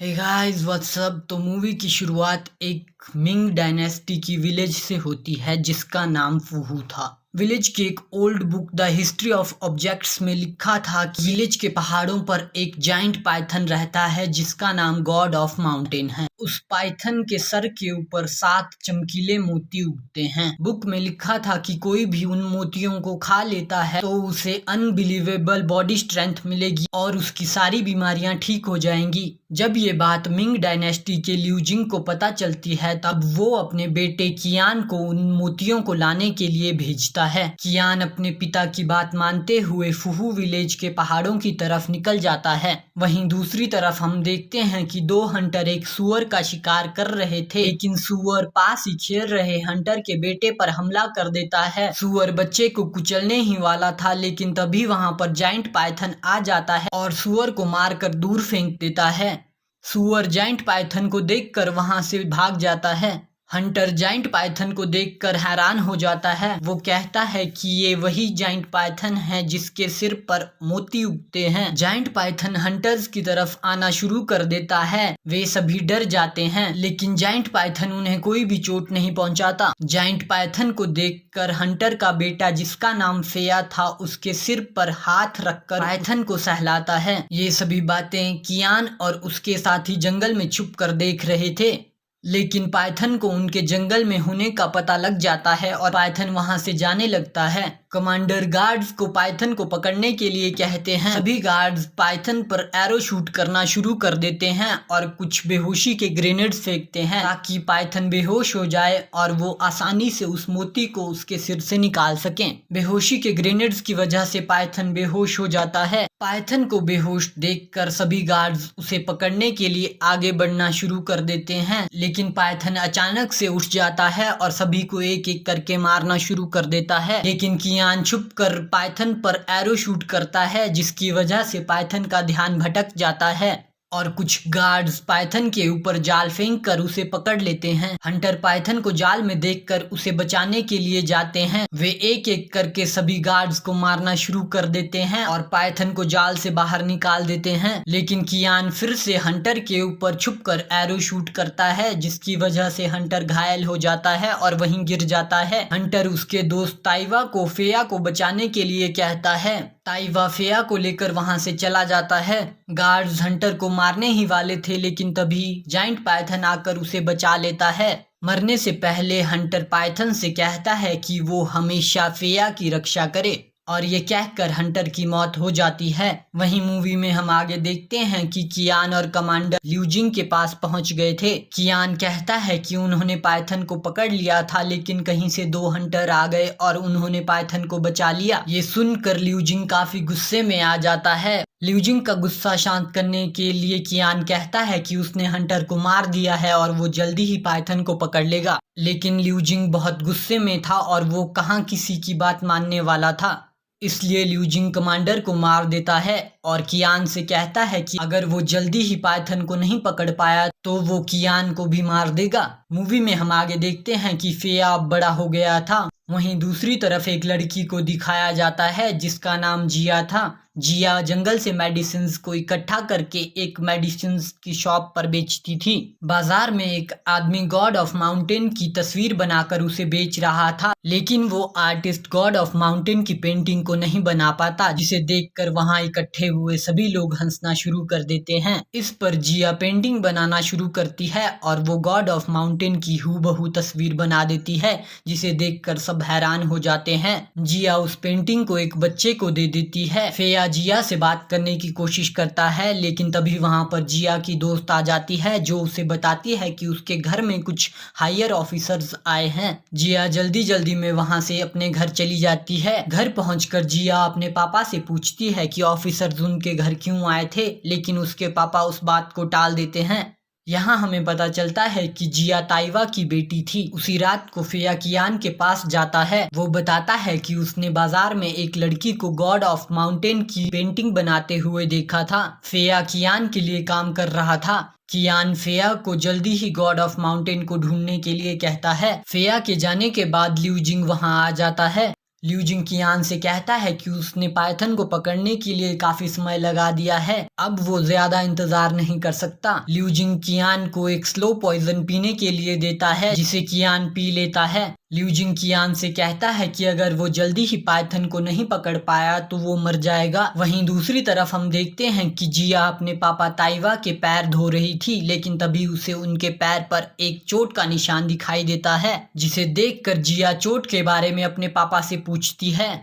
हे guys what's up. तो movie की शुरुआत एक मिंग डायनेस्टी की विलेज से होती है जिसका नाम फुहू था। विलेज की एक old book the history of objects में लिखा था कि विलेज के पहाड़ों पर एक जाइंट पाइथन रहता है जिसका नाम गॉड ऑफ माउंटेन है। उस पाइथन के सर के ऊपर 7 चमकीले मोती उगते हैं। बुक में लिखा था कि कोई भी उन मोतियों को खा लेता है तो उसे अनबिलीवेबल बॉडी स्ट्रेंथ मिलेगी और उसकी सारी बीमारियां ठीक हो जाएंगी। जब ये बात मिंग डायनेस्टी के ल्यूजिंग को पता चलती है तब वो अपने बेटे कियान को उन मोतियों को लाने के लिए भेजता है। कियान अपने पिता की बात मानते हुए फुहू विलेज के पहाड़ों की तरफ निकल जाता है। वहीं दूसरी तरफ हम देखते हैं कि 2 हंटर एक सुअर का शिकार कर रहे थे, लेकिन सुअर पास ही खेल रहे हंटर के बेटे पर हमला कर देता है। सुअर बच्चे को कुचलने ही वाला था, लेकिन तभी वहां पर जाइंट पाइथन आ जाता है और सुअर को मारकर दूर फेंक देता है। सुअर जाइंट पाइथन को देखकर वहां से भाग जाता है। हंटर जाइंट पाइथन को देखकर हैरान हो जाता है। वो कहता है कि ये वही जाइंट पाइथन है जिसके सिर पर मोती उगते हैं। जाइंट पाइथन हंटर्स की तरफ आना शुरू कर देता है। वे सभी डर जाते हैं, लेकिन जाइंट पाइथन उन्हें कोई भी चोट नहीं पहुंचाता। जाइंट पाइथन को देखकर हंटर का बेटा जिसका नाम फेया था उसके सिर पर हाथ रखकर पाइथन को सहलाता है। ये सभी बातें कियान और उसके साथी जंगल में छुप कर देख रहे थे, लेकिन पाइथन को उनके जंगल में होने का पता लग जाता है और पाइथन वहां से जाने लगता है। कमांडर गार्ड्स को पाइथन को पकड़ने के लिए कहते हैं। सभी गार्ड्स पाइथन पर एरो शूट करना शुरू कर देते हैं और कुछ बेहोशी के ग्रेनेड्स फेंकते हैं ताकि पाइथन बेहोश हो जाए और वो आसानी से उस मोती को उसके सिर से निकाल सकें। बेहोशी के ग्रेनेड्स की वजह से पाइथन बेहोश हो जाता है। पाइथन को बेहोश देखकर सभी गार्ड्स उसे पकड़ने के लिए आगे बढ़ना शुरू कर देते हैं, लेकिन पाइथन अचानक से उठ जाता है और सभी को एक एक करके मारना शुरू कर देता है। लेकिन कियान छुपकर पाइथन पर एरो शूट करता है जिसकी वजह से पाइथन का ध्यान भटक जाता है और कुछ गार्ड्स पाइथन के ऊपर जाल फेंक कर उसे पकड़ लेते हैं। हंटर पाइथन को जाल में देखकर उसे बचाने के लिए जाते हैं। वे एक एक करके सभी गार्ड्स को मारना शुरू कर देते हैं और पाइथन को जाल से बाहर निकाल देते हैं, लेकिन कियान फिर से हंटर के ऊपर छुपकर एरो शूट करता है जिसकी वजह से हंटर घायल हो जाता है और वहीं गिर जाता है। हंटर उसके दोस्त ताइवा को फेया को बचाने के लिए कहता है। ताइवा फेया को लेकर वहां से चला जाता है। गार्ड्स हंटर को मारने ही वाले थे, लेकिन तभी जाइंट पाइथन आकर उसे बचा लेता है। मरने से पहले हंटर पाइथन से कहता है कि वो हमेशा फेया की रक्षा करे और ये कहकर हंटर की मौत हो जाती है। वहीं मूवी में हम आगे देखते हैं कि कियान और कमांडर ल्यूजिंग के पास पहुंच गए थे। कियान कहता है कि उन्होंने पाइथन को पकड़ लिया था, लेकिन कहीं से 2 हंटर आ गए और उन्होंने पाइथन को बचा लिया। ये सुनकर ल्यूजिंग काफी गुस्से में आ जाता है। ल्यूजिंग का गुस्सा शांत करने के लिए कियान कहता है कि उसने हंटर को मार दिया है और वो जल्दी ही पाइथन को पकड़ लेगा, लेकिन ल्यूजिंग बहुत गुस्से में था और वो कहाँ किसी की बात मानने वाला था। इसलिए ल्यूजिंग कमांडर को मार देता है और कियान से कहता है कि अगर वो जल्दी ही पाइथन को नहीं पकड़ पाया तो वो कियान को भी मार देगा। मूवी में हम आगे देखते हैं कि फेया अब बड़ा हो गया था। वहीं दूसरी तरफ एक लड़की को दिखाया जाता है जिसका नाम जिया था। जिया जंगल से मेडिसिन्स को इकट्ठा करके एक मेडिसिन्स की शॉप पर बेचती थी। बाजार में एक आदमी गॉड ऑफ माउंटेन की तस्वीर बनाकर उसे बेच रहा था, लेकिन वो आर्टिस्ट गॉड ऑफ माउंटेन की पेंटिंग को नहीं बना पाता, जिसे देखकर वहां इकट्ठे हुए सभी लोग हंसना शुरू कर देते हैं। इस पर जिया पेंटिंग बनाना शुरू करती है और वो गॉड ऑफ माउंटेन की हूबहू तस्वीर बना देती है, जिसे देखकर सब हैरान हो जाते हैं। जिया उस पेंटिंग को एक बच्चे को दे देती है। फेया जिया से बात करने की कोशिश करता है, लेकिन तभी वहां पर जिया की दोस्त आ जाती है जो उसे बताती है कि उसके घर में कुछ हायर ऑफिसर्स आए हैं। जिया जल्दी जल्दी में वहां से अपने घर चली जाती है। घर पहुंचकर जिया अपने पापा से पूछती है कि ऑफिसर्स उनके घर क्यों आए थे, लेकिन उसके पापा उस बात को टाल देते हैं। यहाँ हमें पता चलता है कि जिया ताइवा की बेटी थी। उसी रात को फेया कियान के पास जाता है। वो बताता है कि उसने बाजार में एक लड़की को गॉड ऑफ माउंटेन की पेंटिंग बनाते हुए देखा था। फेया कियान के लिए काम कर रहा था। कियान फेया को जल्दी ही गॉड ऑफ माउंटेन को ढूंढने के लिए कहता है। फेया के जाने के बाद ल्यूजिंग वहां आ जाता है। ल्यूजिंग कियान से कहता है कि उसने पाइथन को पकड़ने के लिए काफी समय लगा दिया है, अब वो ज्यादा इंतजार नहीं कर सकता। ल्यूजिंग कियान को एक स्लो पॉइजन पीने के लिए देता है जिसे कियान पी लेता है। ल्यूजिंग कियान से कहता है कि अगर वो जल्दी ही पाइथन को नहीं पकड़ पाया तो वो मर जाएगा। वहीं दूसरी तरफ हम देखते हैं कि जिया अपने पापा ताइवा के पैर धो रही थी, लेकिन तभी उसे उनके पैर पर एक चोट का निशान दिखाई देता है, जिसे देखकर जिया चोट के बारे में अपने पापा से पूछती है।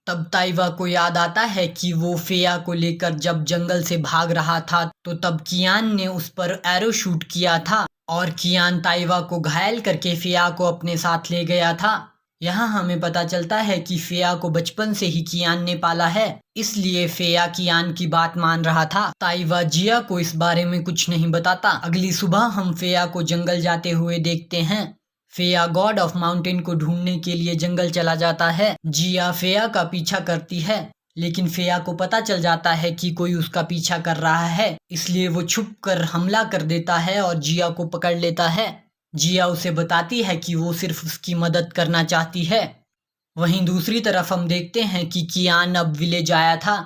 तब ताइवा को याद आता है कि वो फेया को लेकर जब जंगल से भाग रहा था तो तब कियान ने उस पर एरो शूट किया था और कियान ताइवा को घायल करके फेया को अपने साथ ले गया था। यहाँ हमें पता चलता है कि फेया को बचपन से ही कियान ने पाला है, इसलिए फेया कियान की बात मान रहा था। ताइवा जिया को इस बारे में कुछ नहीं बताता। अगली सुबह हम फेया को जंगल जाते हुए देखते हैं। फेया गॉड ऑफ माउंटेन को ढूंढने के लिए जंगल चला जाता है। जिया फेया का पीछा करती है, लेकिन फेया को पता चल जाता है कि कोई उसका पीछा कर रहा है, इसलिए वो छुप कर हमला कर देता है और जिया को पकड़ लेता है। जिया उसे बताती है कि वो सिर्फ उसकी मदद करना चाहती है। वहीं दूसरी तरफ हम देखते हैं कि कियान अब विलेज आया था।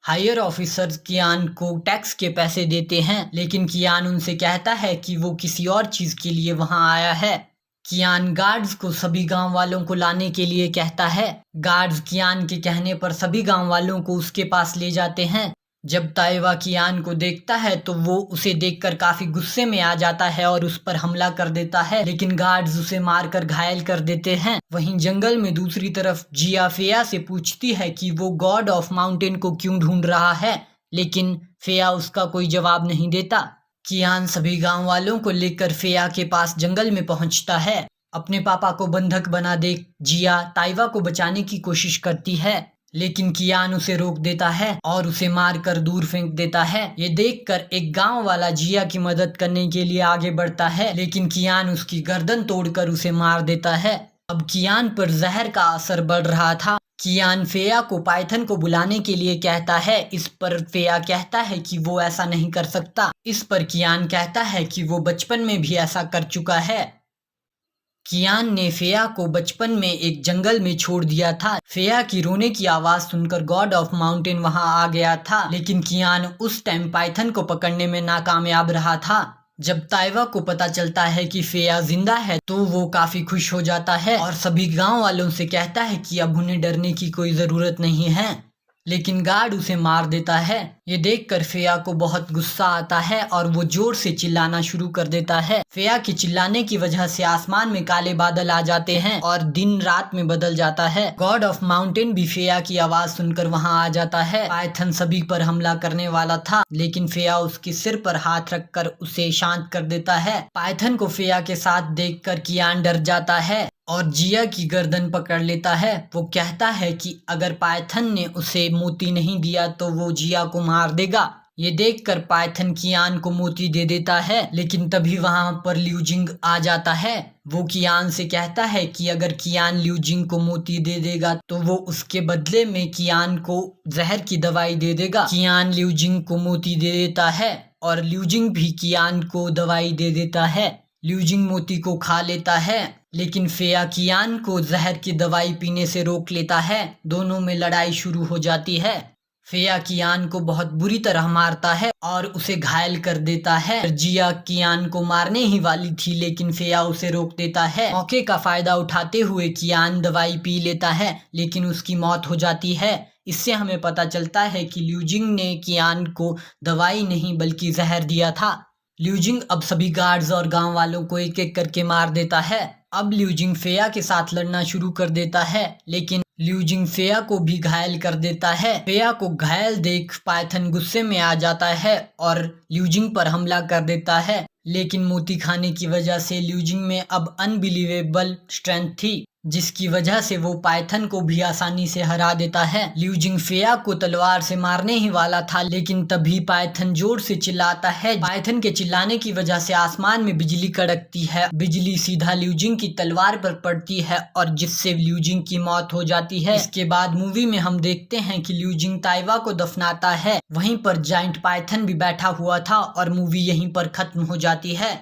हायर ऑफिसर्स कियान को टैक्स के पैसे देते हैं, लेकिन कियान उनसे कहता है कि वो किसी और चीज के लिए वहां आया है। कियान गार्ड्स को सभी गांव वालों को लाने के लिए कहता है। गार्ड्स कियान के कहने पर सभी गांव वालों को उसके पास ले जाते हैं। जब ताइवा कियान को देखता है तो वो उसे देखकर काफी गुस्से में आ जाता है और उस पर हमला कर देता है, लेकिन गार्ड्स उसे मारकर घायल कर देते हैं। वहीं जंगल में दूसरी तरफ जिया फेया से पूछती है कि वो गॉड ऑफ माउंटेन को क्यों ढूंढ रहा है, लेकिन फेया उसका कोई जवाब नहीं देता। कियान सभी गांव वालों को लेकर फेया के पास जंगल में पहुंचता है। अपने पापा को बंधक बना देख जिया ताइवा को बचाने की कोशिश करती है, लेकिन कियान उसे रोक देता है और उसे मारकर दूर फेंक देता है। ये देखकर एक गांव वाला जिया की मदद करने के लिए आगे बढ़ता है, लेकिन कियान उसकी गर्दन तोड़कर उसे मार देता है। अब कियान पर जहर का असर बढ़ रहा था। कियान फेया को पाइथन को बुलाने के लिए कहता है। इस पर फेया कहता है कि वो ऐसा नहीं कर सकता। इस पर कियान कहता है कि वो बचपन में भी ऐसा कर चुका है। कियान ने फेया को बचपन में एक जंगल में छोड़ दिया था। फेया की रोने की आवाज सुनकर गॉड ऑफ माउंटेन वहां आ गया था, लेकिन कियान उस टाइम पाइथन को पकड़ने में नाकामयाब रहा था। जब ताइवा को पता चलता है कि फेया जिंदा है तो वो काफी खुश हो जाता है और सभी गांव वालों से कहता है कि अब उन्हें डरने की कोई जरूरत नहीं है, लेकिन गार्ड उसे मार देता है। ये देखकर फेया को बहुत गुस्सा आता है और वो जोर से चिल्लाना शुरू कर देता है। फेया के चिल्लाने की वजह से आसमान में काले बादल आ जाते हैं और दिन रात में बदल जाता है। गॉड ऑफ माउंटेन भी फेया की आवाज सुनकर वहां आ जाता है। पाइथन सभी पर हमला करने वाला था, लेकिन फेया उसके सिर पर हाथ रखकर उसे शांत कर देता है। पाइथन को फेया के साथ देखकर कियान डर जाता है और जिया की गर्दन पकड़ लेता है। वो कहता है कि अगर पाइथन ने उसे मोती नहीं दिया तो वो जिया को मार देगा। ये देखकर पाइथन कियान को मोती दे देता है, लेकिन तभी वहां पर ल्यूजिंग आ जाता है। वो कियान से कहता है कि अगर कियान ल्यूजिंग को मोती दे देगा तो वो उसके बदले में कियान को जहर की दवाई दे देगा। कियान ल्यूजिंग को मोती दे देता है और ल्यूजिंग भी कियान को दवाई दे देता है। ल्यूजिंग मोती को खा लेता है, लेकिन फेया कियान को जहर की दवाई पीने से रोक लेता है। दोनों में लड़ाई शुरू हो जाती है। फेया कियान को बहुत बुरी तरह मारता है और उसे घायल कर देता है। जिया कियान को मारने ही वाली थी, लेकिन फेया उसे रोक देता है। मौके का फायदा उठाते हुए कियान दवाई पी लेता है, लेकिन उसकी मौत हो जाती है। इससे हमें पता चलता है कि ल्यूजिंग ने कियान को दवाई नहीं बल्कि जहर दिया था। ल्यूजिंग अब सभी गार्ड्स और गांव वालों को एक एक करके मार देता है। अब ल्यूजिंग फेया के साथ लड़ना शुरू कर देता है, लेकिन ल्यूजिंग फेया को भी घायल कर देता है। फेया को घायल देख पाइथन गुस्से में आ जाता है और ल्यूजिंग पर हमला कर देता है, लेकिन मोती खाने की वजह से ल्यूजिंग में अब अनबिलीवेबल स्ट्रेंथ थी, जिसकी वजह से वो पाइथन को भी आसानी से हरा देता है। ल्यूजिंग फेया को तलवार से मारने ही वाला था, लेकिन तभी पाइथन जोर से चिल्लाता है। पाइथन के चिल्लाने की वजह से आसमान में बिजली कड़कती है। बिजली सीधा ल्यूजिंग की तलवार पर पड़ती है और जिससे ल्यूजिंग की मौत हो जाती है। इसके बाद मूवी में हम देखते हैं कि ल्यूजिंग ताइवा को दफनाता है। वहीं पर जाइंट पाइथन भी बैठा हुआ था और मूवी यहीं पर खत्म हो जाती है।